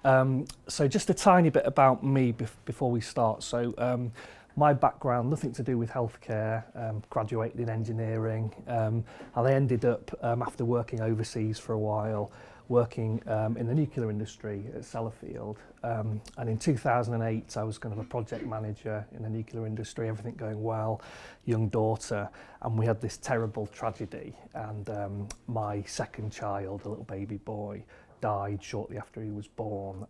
So just a tiny bit about me before we start. So my background, nothing to do with healthcare, graduated in engineering. I ended up, after working overseas for a while, working in the nuclear industry at Sellafield. And in 2008, I was kind of a project manager in the nuclear industry, everything going well, young daughter, and we had this terrible tragedy. And my second child, a little baby boy, died shortly after he was born,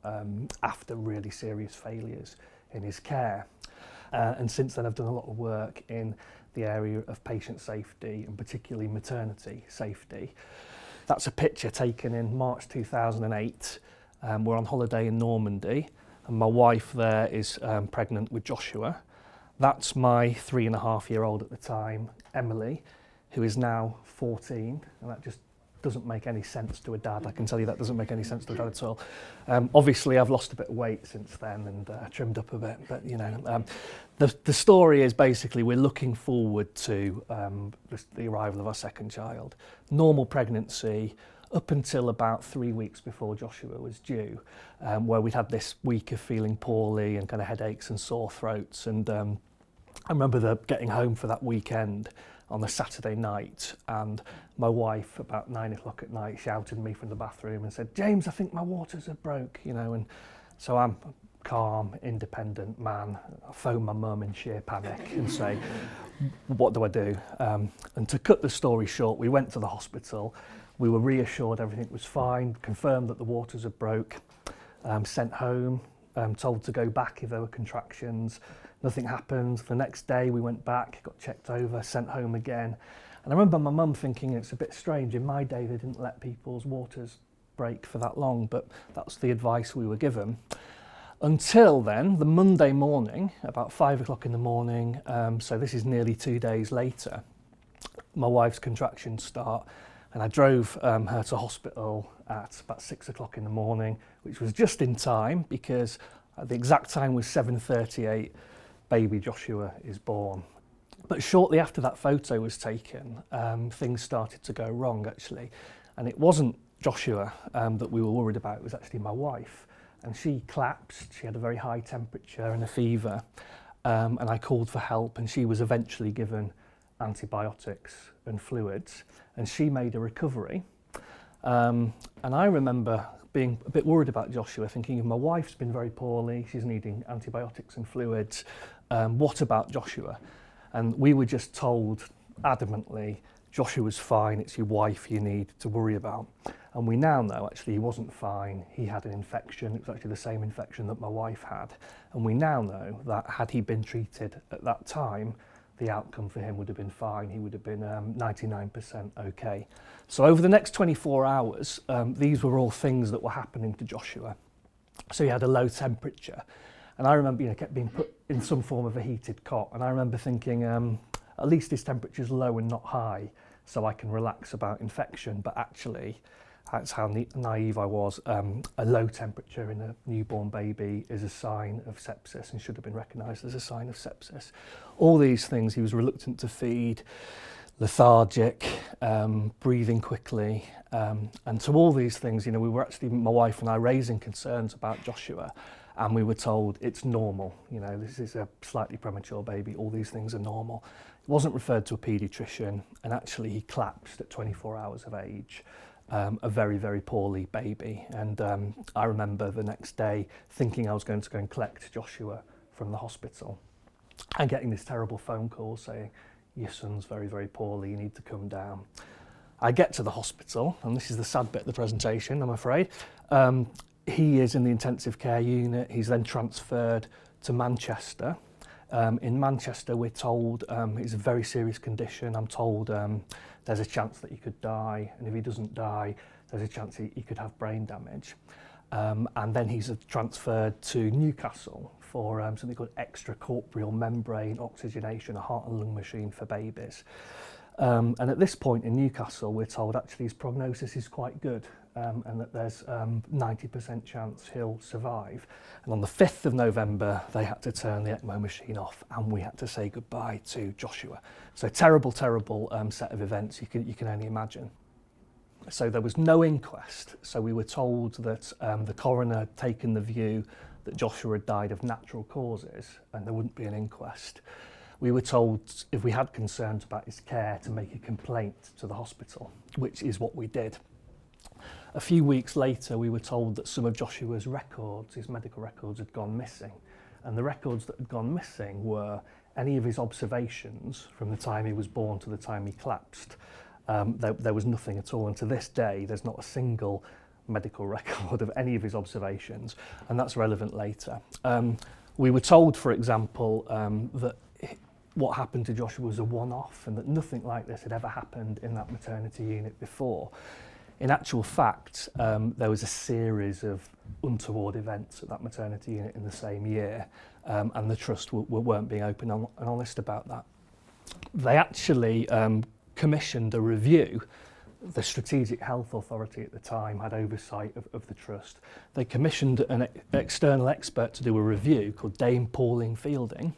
after really serious failures in his care. And since then I've done a lot of work in the area of patient safety and particularly maternity safety. That's a picture taken in March 2008. We're on holiday in Normandy and my wife there is pregnant with Joshua. That's my 3.5-year-old at the time, Emily, who is now 14, and that just doesn't make any sense to a dad. I can tell you that doesn't make any sense to a dad at all. Obviously, I've lost a bit of weight since then and trimmed up a bit, but you know, the story is basically we're looking forward to the arrival of our second child. Normal pregnancy up until about 3 weeks before Joshua was due, where we'd had this week of feeling poorly and kind of headaches and sore throats. And I remember getting home for that weekend on a Saturday night, and my wife about 9 o'clock at night shouted at me from the bathroom and said, "James, I think my waters have broke," you know. And so I'm a calm, independent man. I phone my mum in sheer panic and say, "What do I do?" And to cut the story short, we went to the hospital. We were reassured everything was fine, confirmed that the waters had broke, sent home, told to go back if there were contractions. Nothing happened. The next day we went back, got checked over, sent home again. And I remember my mum thinking it's a bit strange. In my day, they didn't let people's waters break for that long, but that's the advice we were given. Until then, the Monday morning, about 5 o'clock in the morning, so this is nearly 2 days later, my wife's contractions start, and I drove her to hospital at about 6 o'clock in the morning, which was just in time because the exact time was 7:38. Baby Joshua is born. But shortly after that photo was taken, things started to go wrong actually. And it wasn't Joshua that we were worried about, it was actually my wife. And she collapsed, she had a very high temperature and a fever. And I called for help and she was eventually given antibiotics and fluids. And she made a recovery. And I remember being a bit worried about Joshua, thinking my wife's been very poorly, she's needing antibiotics and fluids. What about Joshua? And we were just told adamantly, Joshua's fine, it's your wife you need to worry about. And we now know actually he wasn't fine, he had an infection, it was actually the same infection that my wife had. And we now know that had he been treated at that time, the outcome for him would have been fine, he would have been 99% okay. So over the next 24 hours, these were all things that were happening to Joshua. So he had a low temperature. And I remember, kept being put in some form of a heated cot. And I remember thinking, at least his temperature's low and not high, so I can relax about infection. But actually, that's how naive I was. A low temperature in a newborn baby is a sign of sepsis and should have been recognised as a sign of sepsis. All these things, he was reluctant to feed, lethargic, breathing quickly. And to all these things, we were actually, my wife and I, raising concerns about Joshua. And we were told it's normal, this is a slightly premature baby, all these things are normal. It wasn't referred to a paediatrician, and actually he collapsed at 24 hours of age, a very, very poorly baby. And I remember the next day thinking I was going to go and collect Joshua from the hospital and getting this terrible phone call saying, your son's very, very poorly, you need to come down. I get to the hospital, and this is the sad bit of the presentation, I'm afraid. He is in the intensive care unit. He's then transferred to Manchester. In Manchester, we're told it's a very serious condition. I'm told there's a chance that he could die, and if he doesn't die, there's a chance he could have brain damage. And then he's transferred to Newcastle for something called extracorporeal membrane oxygenation, a heart and lung machine for babies. And at this point in Newcastle, we're told actually his prognosis is quite good. And that there's 90% chance he'll survive. And on the 5th of November, they had to turn the ECMO machine off and we had to say goodbye to Joshua. So terrible, terrible set of events you can only imagine. So there was no inquest. So we were told that the coroner had taken the view that Joshua had died of natural causes and there wouldn't be an inquest. We were told if we had concerns about his care to make a complaint to the hospital, which is what we did. A few weeks later, we were told that some of Joshua's records, his medical records, had gone missing. And the records that had gone missing were any of his observations from the time he was born to the time he collapsed. There was nothing at all, and to this day there's not a single medical record of any of his observations, and that's relevant later. We were told, for example, that what happened to Joshua was a one-off and that nothing like this had ever happened in that maternity unit before. In actual fact, there was a series of untoward events at that maternity unit in the same year, and the Trust weren't being open and honest about that. They actually commissioned a review. The Strategic Health Authority at the time had oversight of the Trust. They commissioned an external expert to do a review called Dame Pauline Fielding.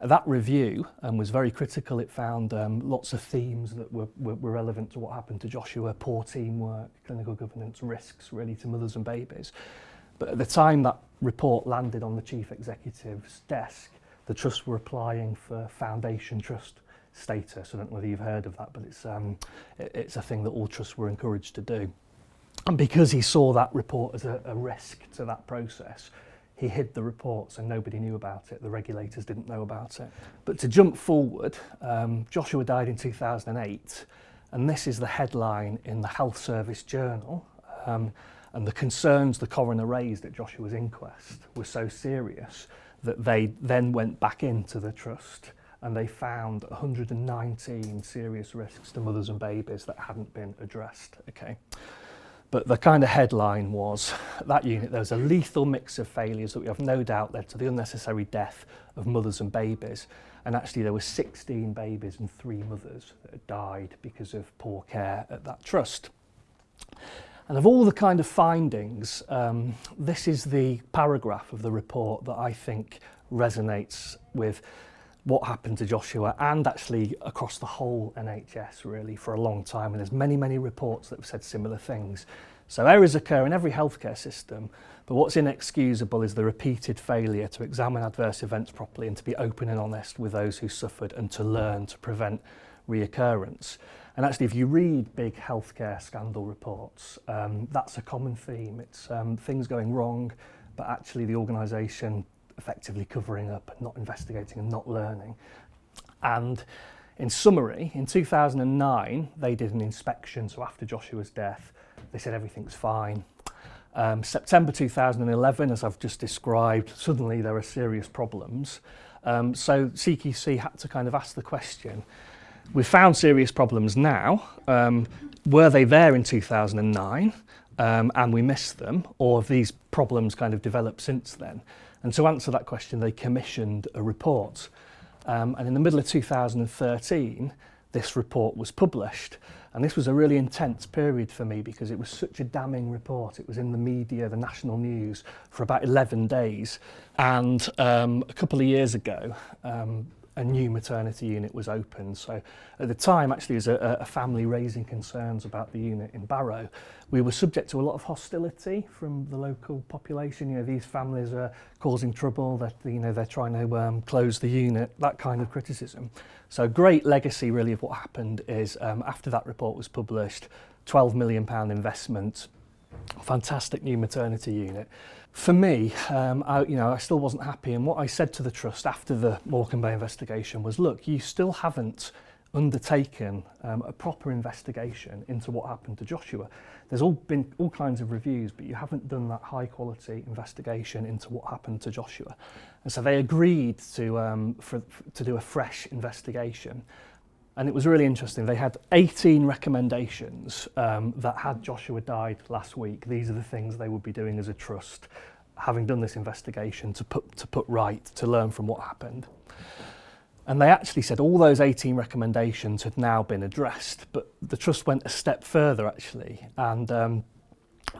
That review was very critical. It found lots of themes that were relevant to what happened to Joshua: poor teamwork, clinical governance, risks really to mothers and babies. But at the time that report landed on the Chief Executive's desk, the Trust were applying for Foundation Trust status. I don't know whether you've heard of that, but it's a thing that all trusts were encouraged to do. And because he saw that report as a risk to that process, he hid the report so nobody knew about it. The regulators didn't know about it. But to jump forward, Joshua died in 2008, and this is the headline in the Health Service Journal. And the concerns the coroner raised at Joshua's inquest were so serious that they then went back into the Trust and they found 119 serious risks to mothers and babies that hadn't been addressed. Okay. But the kind of headline was, at that unit, there was a lethal mix of failures that we have no doubt led to the unnecessary death of mothers and babies. And actually there were 16 babies and 3 mothers that had died because of poor care at that Trust. And of all the kind of findings, this is the paragraph of the report that I think resonates with what happened to Joshua and actually across the whole NHS really for a long time. And there's many, many reports that have said similar things. So errors occur in every healthcare system, but what's inexcusable is the repeated failure to examine adverse events properly and to be open and honest with those who suffered and to learn to prevent reoccurrence. And actually, if you read big healthcare scandal reports, that's a common theme. It's things going wrong, but actually the organisation effectively covering up, not investigating and not learning. And in summary, in 2009, they did an inspection. So after Joshua's death, they said everything's fine. September 2011, as I've just described, suddenly there are serious problems. So CQC had to kind of ask the question, we found serious problems now. Were they there in 2009 and we missed them, or have these problems kind of developed since then? And to answer that question, they commissioned a report. And in the middle of 2013, this report was published. And this was a really intense period for me because it was such a damning report. It was in the media, the national news, for about 11 days. And a couple of years ago, a new maternity unit was opened. So at the time, actually, as a family raising concerns about the unit in Barrow, we were subject to a lot of hostility from the local population. You know, these families are causing trouble, that they're trying to close the unit, that kind of criticism. So great legacy really of what happened is after that report was published, £12 million investment, fantastic new maternity unit. For me, I still wasn't happy, and what I said to the Trust after the Morecambe Bay investigation was, look, you still haven't undertaken a proper investigation into what happened to Joshua. There's been all kinds of reviews, but you haven't done that high quality investigation into what happened to Joshua. And so they agreed to do a fresh investigation. And it was really interesting. They had 18 recommendations that had Joshua died last week. These are the things they would be doing as a trust, having done this investigation to put right, to learn from what happened. And they actually said all those 18 recommendations had now been addressed, but the trust went a step further actually, and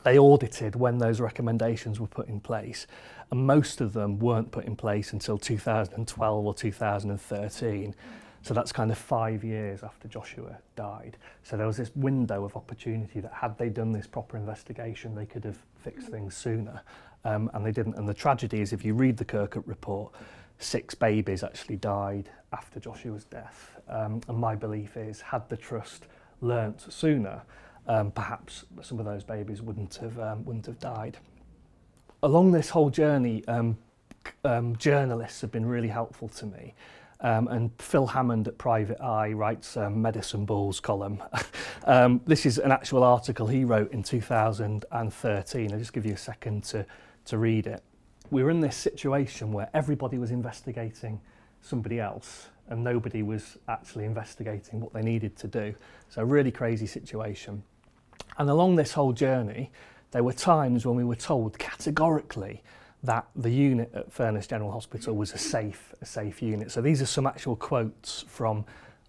they audited when those recommendations were put in place, and most of them weren't put in place until 2012 or 2013. So that's kind of 5 years after Joshua died. So there was this window of opportunity that had they done this proper investigation, they could have fixed things sooner. And they didn't. And the tragedy is, if you read the Kirkuk report, 6 babies actually died after Joshua's death. And my belief is, had the trust learnt sooner, perhaps some of those babies wouldn't have died. Along this whole journey, journalists have been really helpful to me. And Phil Hammond at Private Eye writes a Medicine Balls column. This is an actual article he wrote in 2013. I'll just give you a second to read it. We were in this situation where everybody was investigating somebody else and nobody was actually investigating what they needed to do. So a really crazy situation. And along this whole journey, there were times when we were told categorically that the unit at Furness General Hospital was a safe unit. So these are some actual quotes from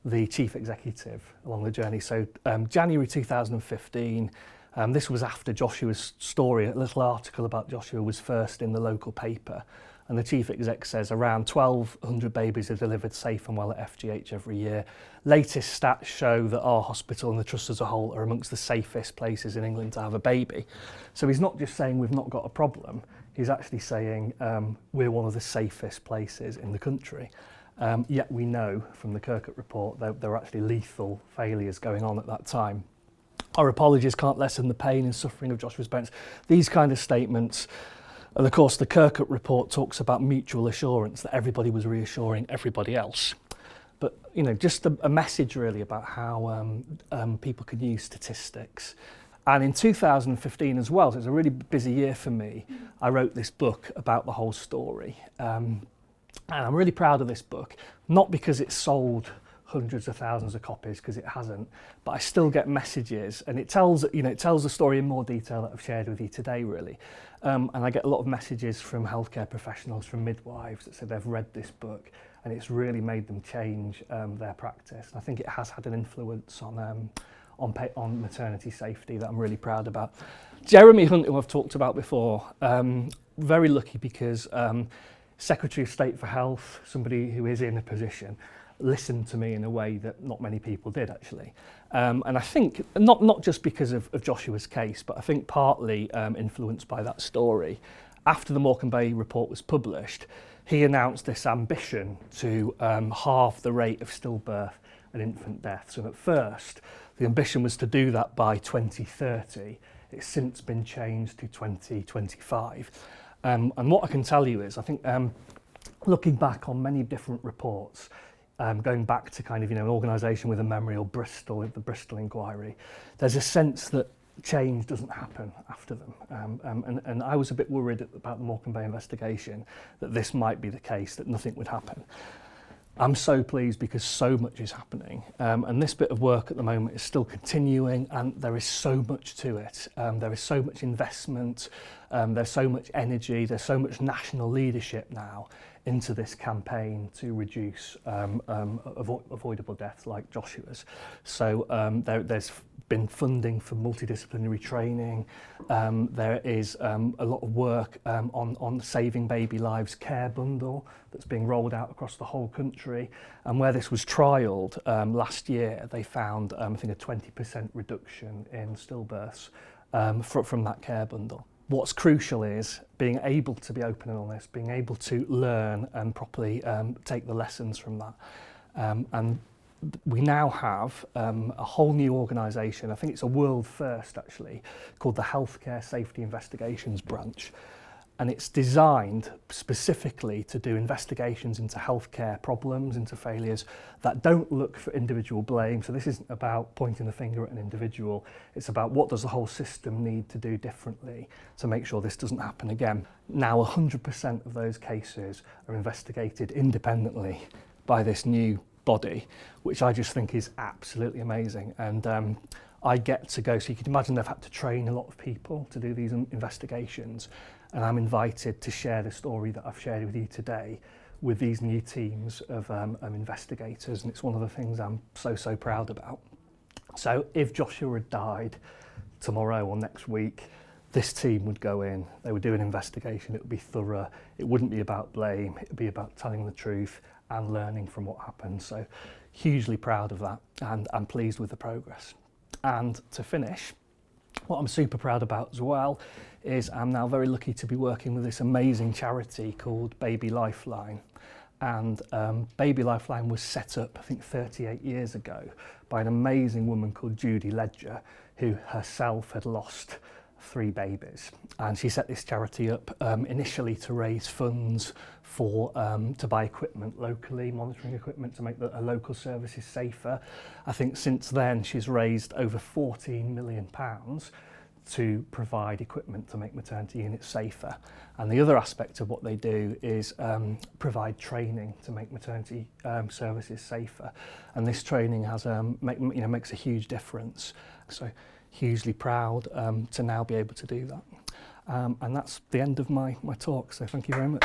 the chief executive along the journey. So January 2015, this was after Joshua's story, a little article about Joshua was first in the local paper. And the chief exec says around 1,200 babies are delivered safe and well at FGH every year. Latest stats show that our hospital and the trust as a whole are amongst the safest places in England to have a baby. So he's not just saying we've not got a problem, he's actually saying we're one of the safest places in the country. Yet we know from the Kirkuk report that there were actually lethal failures going on at that time. Our apologies can't lessen the pain and suffering of Joshua's parents. These kind of statements. And of course, the Kirkuk report talks about mutual assurance, that everybody was reassuring everybody else. But, you know, just a message really about how people can use statistics. And in 2015 as well, so it's a really busy year for me, I wrote this book about the whole story. And I'm really proud of this book, not because it's sold hundreds of thousands of copies, because it hasn't, but I still get messages, and it tells the story in more detail that I've shared with you today, really. And I get a lot of messages from healthcare professionals, from midwives, that say they've read this book and it's really made them change their practice. And I think it has had an influence on maternity safety that I'm really proud about. Jeremy Hunt, who I've talked about before, very lucky because Secretary of State for Health, somebody who is in a position, listened to me in a way that not many people did, actually. And I think, not just because of Joshua's case, but I think partly influenced by that story. After the Morecambe Bay report was published, he announced this ambition to halve the rate of stillbirth and infant deaths. And at first, the ambition was to do that by 2030. It's since been changed to 2025. And what I can tell you is, I think, looking back on many different reports, going back to kind of, an organisation with a memory, or Bristol, the Bristol inquiry, there's a sense that change doesn't happen after them. And I was a bit worried about the Morecambe Bay investigation, that this might be the case, that nothing would happen. I'm so pleased because so much is happening, and this bit of work at the moment is still continuing, and there is so much to it. There is so much investment, there's so much energy, there's so much national leadership now into this campaign to reduce avoidable deaths like Joshua's. So there's been funding for multidisciplinary training. There is a lot of work on the Saving Baby Lives care bundle that's being rolled out across the whole country. And where this was trialled last year, they found, I think, a 20% reduction in stillbirths from that care bundle. What's crucial is being able to be open and honest, being able to learn and properly take the lessons from that. And we now have a whole new organisation, I think it's a world first actually, called the Healthcare Safety Investigations Branch. And it's designed specifically to do investigations into healthcare problems, into failures that don't look for individual blame. So this isn't about pointing the finger at an individual. It's about what does the whole system need to do differently to make sure this doesn't happen again. Now 100% of those cases are investigated independently by this new body, which I just think is absolutely amazing. And I get to go, so you can imagine they've had to train a lot of people to do these investigations. And I'm invited to share the story that I've shared with you today with these new teams of investigators, and it's one of the things I'm so proud about. So if Joshua had died tomorrow or next week, this team would go in, they would do an investigation, it would be thorough, it wouldn't be about blame, it would be about telling the truth and learning from what happened. So, hugely proud of that and I'm pleased with the progress. And to finish, what I'm super proud about as well is I'm now very lucky to be working with this amazing charity called Baby Lifeline. And Baby Lifeline was set up, I think, 38 years ago by an amazing woman called Judy Ledger, who herself had lost 3 babies. And she set this charity up initially to raise funds for to buy equipment locally, monitoring equipment to make the local services safer. I think since then she's raised over £14 million to provide equipment to make maternity units safer. And the other aspect of what they do is provide training to make maternity services safer. And this training has makes a huge difference. So hugely proud to now be able to do that. And that's the end of my talk, so thank you very much.